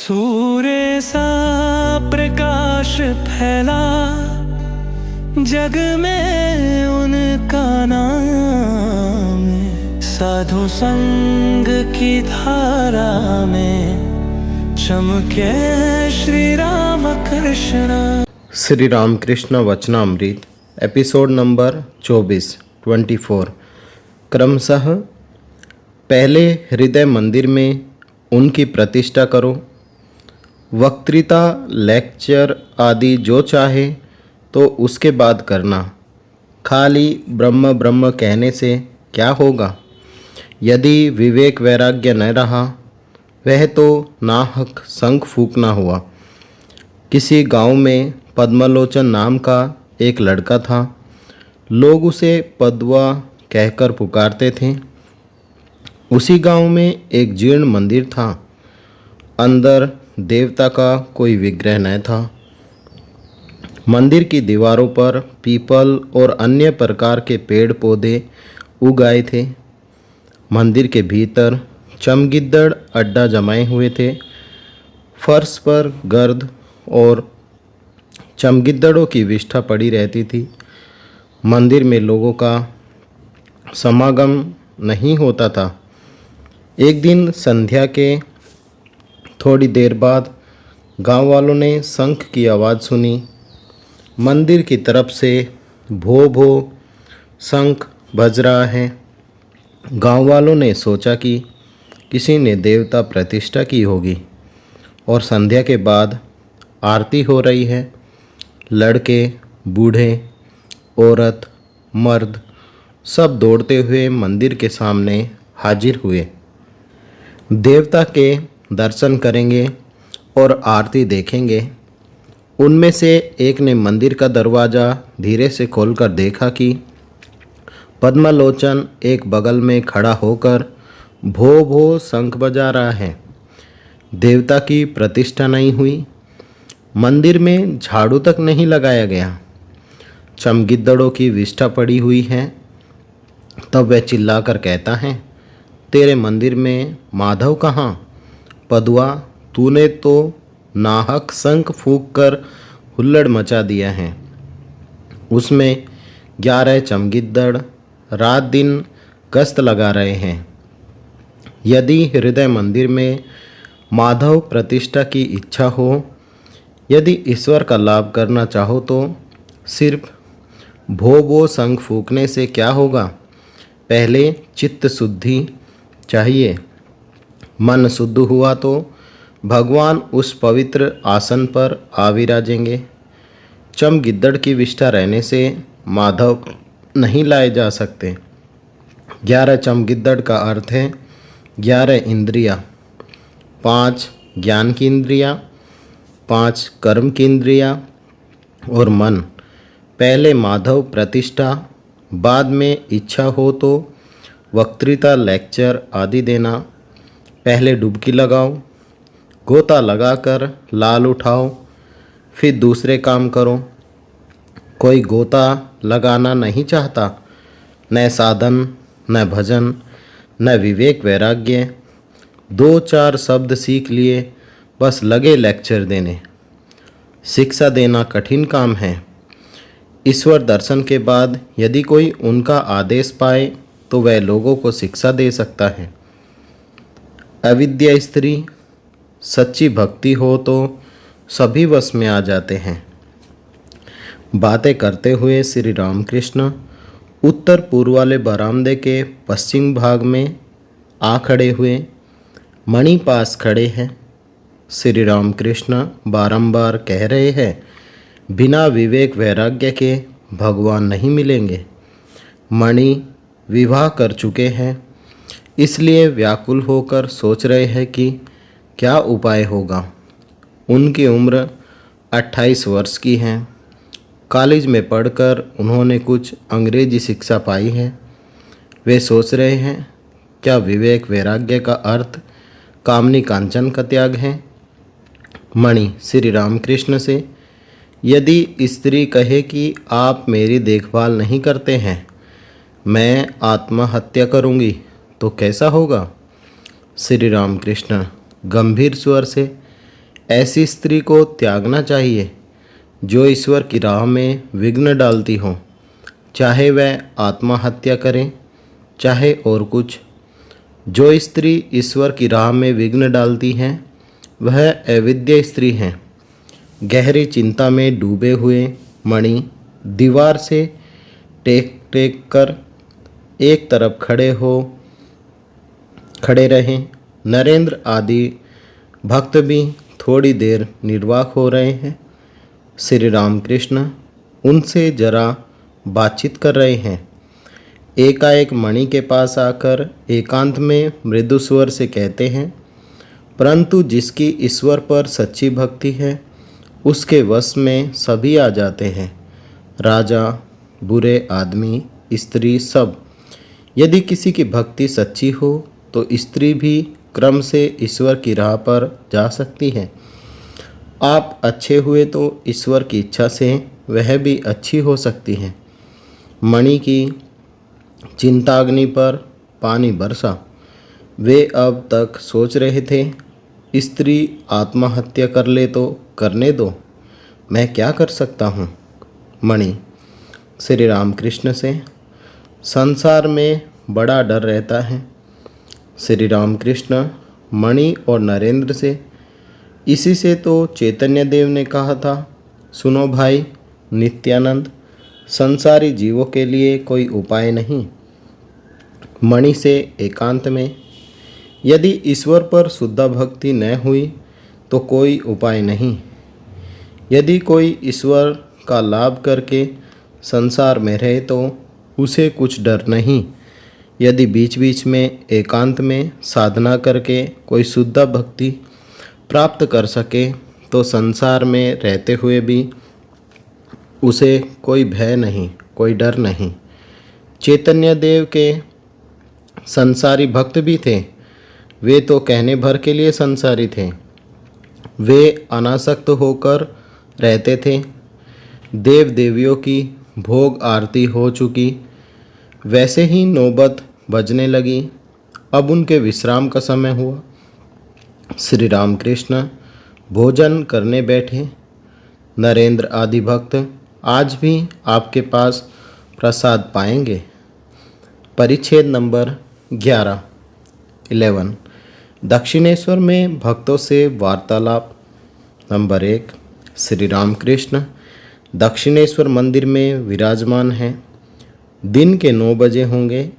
सूर्य सा प्रकाश फैला जग में उनका नाम, साधु संग की धारा में चमके श्री राम कृष्ण। श्री रामकृष्ण वचनामृत एपिसोड नंबर 24 क्रमशः पहले हृदय मंदिर में उनकी प्रतिष्ठा करो। वक्तृता, लेक्चर आदि जो चाहे तो उसके बाद करना। खाली ब्रह्म ब्रह्म कहने से क्या होगा? यदि विवेक वैराग्य न रहा, वह तो नाहक शंख फूकना हुआ। किसी गांव में पद्मलोचन नाम का एक लड़का था। लोग उसे पद्वा कहकर पुकारते थे। उसी गांव में एक जीर्ण मंदिर था। अंदर देवता का कोई विग्रह न था। मंदिर की दीवारों पर पीपल और अन्य प्रकार के पेड़ पौधे उगाए थे। मंदिर के भीतर चमगिद्दड़ अड्डा जमाए हुए थे। फर्श पर गर्द और चमगिद्दड़ों की विष्ठा पड़ी रहती थी। मंदिर में लोगों का समागम नहीं होता था। एक दिन संध्या के थोड़ी देर बाद गांव वालों ने शंख की आवाज़ सुनी। मंदिर की तरफ से भो भो शंख बज रहा है। गांव वालों ने सोचा कि किसी ने देवता प्रतिष्ठा की होगी और संध्या के बाद आरती हो रही है। लड़के, बूढ़े, औरत, मर्द सब दौड़ते हुए मंदिर के सामने हाजिर हुए। देवता के दर्शन करेंगे और आरती देखेंगे। उनमें से एक ने मंदिर का दरवाज़ा धीरे से खोलकर देखा कि पद्मलोचन एक बगल में खड़ा होकर भो भो शंख बजा रहा है। देवता की प्रतिष्ठा नहीं हुई। मंदिर में झाड़ू तक नहीं लगाया गया। चमगिद्दड़ों की विष्ठा पड़ी हुई है। तब वह चिल्लाकर कहता है, तेरे मंदिर में माधव कहाँ? पदुआ, तूने तो नाहक शंख फूंक कर हुल्लड़ मचा दिया है। उसमें 11 चमगिद्दड़ रात दिन गश्त लगा रहे हैं। यदि हृदय मंदिर में माधव प्रतिष्ठा की इच्छा हो, यदि ईश्वर का लाभ करना चाहो तो सिर्फ भो भो शंख फूंकने से क्या होगा? पहले चित्त शुद्धि चाहिए। मन शुद्ध हुआ तो भगवान उस पवित्र आसन पर आ विराजेंगे। चमगिद्दड़ की विष्ठा रहने से माधव नहीं लाए जा सकते। 11 चमगिद्दड़ का अर्थ है 11 इंद्रियाँ। 5 ज्ञान की इंद्रियाँ, 5 कर्म की इंद्रियाँ और मन। पहले माधव प्रतिष्ठा, बाद में इच्छा हो तो वक्तृता, लेक्चर आदि देना। पहले डुबकी लगाओ, गोता लगाकर लाल उठाओ, फिर दूसरे काम करो। कोई गोता लगाना नहीं चाहता। न साधन, न भजन, न विवेक वैराग्य। 2-4 शब्द सीख लिए, बस लगे लेक्चर देने। शिक्षा देना कठिन काम है। ईश्वर दर्शन के बाद यदि कोई उनका आदेश पाए तो वह लोगों को शिक्षा दे सकता है। अविद्या स्त्री, सच्ची भक्ति हो तो सभी वश में आ जाते हैं। बातें करते हुए श्री रामकृष्ण उत्तर पूर्व वाले बरामदे के पश्चिम भाग में आ खड़े हुए। मणि पास खड़े हैं। श्री रामकृष्ण बारंबार कह रहे हैं, बिना विवेक वैराग्य के भगवान नहीं मिलेंगे। मणि विवाह कर चुके हैं, इसलिए व्याकुल होकर सोच रहे हैं कि क्या उपाय होगा। उनकी उम्र 28 वर्ष की है। कॉलेज में पढ़कर उन्होंने कुछ अंग्रेजी शिक्षा पाई है। वे सोच रहे हैं, क्या विवेक वैराग्य का अर्थ कामनी कांचन का त्याग है? मणि श्री रामकृष्ण से, यदि स्त्री कहे कि आप मेरी देखभाल नहीं करते हैं, मैं आत्महत्या करूंगी, तो कैसा होगा? श्री रामकृष्ण गंभीर स्वर से, ऐसी स्त्री को त्यागना चाहिए जो ईश्वर की राह में विघ्न डालती हो, चाहे वह आत्महत्या करे चाहे और कुछ। जो स्त्री ईश्वर की राह में विघ्न डालती हैं वह अविद्या स्त्री हैं। गहरी चिंता में डूबे हुए मणि दीवार से टेक टेक कर एक तरफ खड़े रहे। नरेंद्र आदि भक्त भी थोड़ी देर निर्वाक हो रहे हैं। श्री रामकृष्ण उनसे जरा बातचीत कर रहे हैं। एकाएक मणि के पास आकर एकांत में मृदु स्वर से कहते हैं, परंतु जिसकी ईश्वर पर सच्ची भक्ति है उसके वश में सभी आ जाते हैं, राजा, बुरे आदमी, स्त्री, सब। यदि किसी की भक्ति सच्ची हो तो स्त्री भी क्रम से ईश्वर की राह पर जा सकती है। आप अच्छे हुए तो ईश्वर की इच्छा से वह भी अच्छी हो सकती है। मणि की चिंताग्नि पर पानी बरसा। वे अब तक सोच रहे थे, स्त्री आत्महत्या कर ले तो करने दो, मैं क्या कर सकता हूँ। मणि श्री रामकृष्ण से, संसार में बड़ा डर रहता है। श्री रामकृष्ण मणि और नरेंद्र से, इसी से तो चैतन्य देव ने कहा था, सुनो भाई नित्यानंद, संसारी जीवों के लिए कोई उपाय नहीं। मणि से एकांत में, यदि ईश्वर पर शुद्ध भक्ति न हुई तो कोई उपाय नहीं। यदि कोई ईश्वर का लाभ करके संसार में रहे तो उसे कुछ डर नहीं। यदि बीच बीच में एकांत में साधना करके कोई शुद्ध भक्ति प्राप्त कर सके तो संसार में रहते हुए भी उसे कोई भय नहीं, कोई डर नहीं। चैतन्य देव के संसारी भक्त भी थे। वे तो कहने भर के लिए संसारी थे। वे अनासक्त होकर रहते थे। देव देवियों की भोग आरती हो चुकी, वैसे ही नौबत बजने लगी। अब उनके विश्राम का समय हुआ। श्री रामकृष्ण भोजन करने बैठे। नरेंद्र आदि भक्त आज भी आपके पास प्रसाद पाएंगे। परिच्छेद नंबर 11 दक्षिणेश्वर में भक्तों से वार्तालाप। नंबर 1, श्री रामकृष्ण दक्षिणेश्वर मंदिर में विराजमान हैं। दिन के 9 बजे होंगे।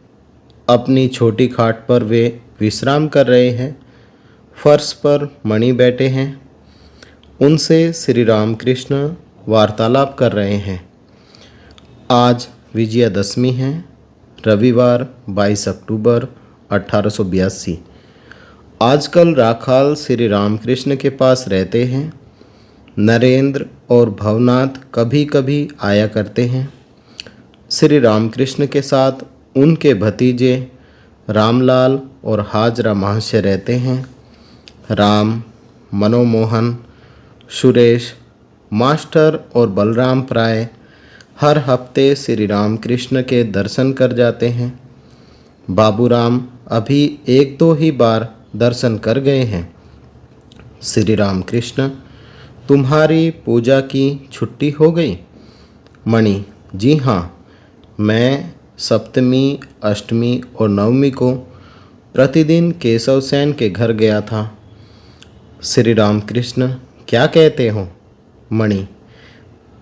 अपनी छोटी खाट पर वे विश्राम कर रहे हैं। फर्श पर मणि बैठे हैं। उनसे श्री रामकृष्ण वार्तालाप कर रहे हैं। आज विजयादशमी है, रविवार 22 अक्टूबर 1882। आजकल राखाल श्री रामकृष्ण के पास रहते हैं। नरेंद्र और भवनाथ कभी कभी आया करते हैं। श्री रामकृष्ण के साथ उनके भतीजे रामलाल और हाजरा महाशय रहते हैं। राम, मनोमोहन, सुरेश, मास्टर और बलराम प्राय हर हफ्ते श्री रामकृष्ण के दर्शन कर जाते हैं। बाबूराम अभी 1-2 ही बार दर्शन कर गए हैं। श्री रामकृष्ण, तुम्हारी पूजा की छुट्टी हो गई? मणि, जी हाँ, मैं सप्तमी, अष्टमी और नवमी को प्रतिदिन केशव सेन के घर गया था। श्री रामकृष्ण, क्या कहते हो? मणि,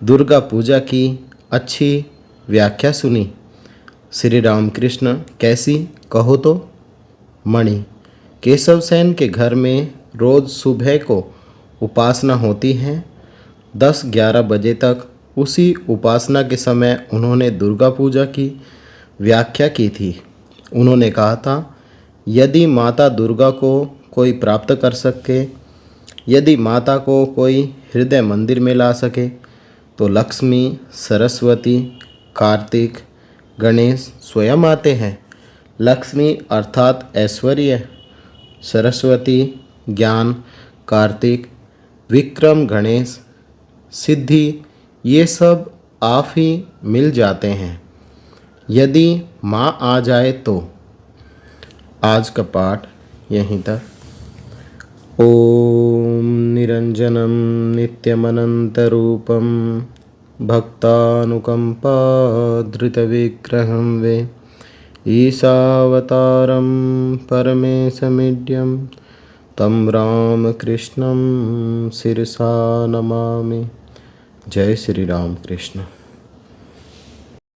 दुर्गा पूजा की अच्छी व्याख्या सुनी। श्री रामकृष्ण, कैसी, कहो तो? मणि, केशव सेन के घर में रोज़ सुबह को उपासना होती है। 10-11 बजे तक उसी उपासना के समय उन्होंने दुर्गा पूजा की व्याख्या की थी। उन्होंने कहा था, यदि माता दुर्गा को कोई प्राप्त कर सके, यदि माता को कोई हृदय मंदिर में ला सके तो लक्ष्मी, सरस्वती, कार्तिक, गणेश स्वयं आते हैं। लक्ष्मी अर्थात ऐश्वर्य, सरस्वती ज्ञान, कार्तिक विक्रम, गणेश सिद्धि, ये सब आप ही मिल जाते हैं यदि माँ आ जाए तो। आज का पाठ यहीं तक। ओम निरञ्जनं नित्यमनन्तरूपं भक्तानुकम्पाधृतविग्रहं वे ईशावतारं परमेशमीड्यं तं रामकृष्णं शिरसा नमामि। जय श्री राम कृष्ण।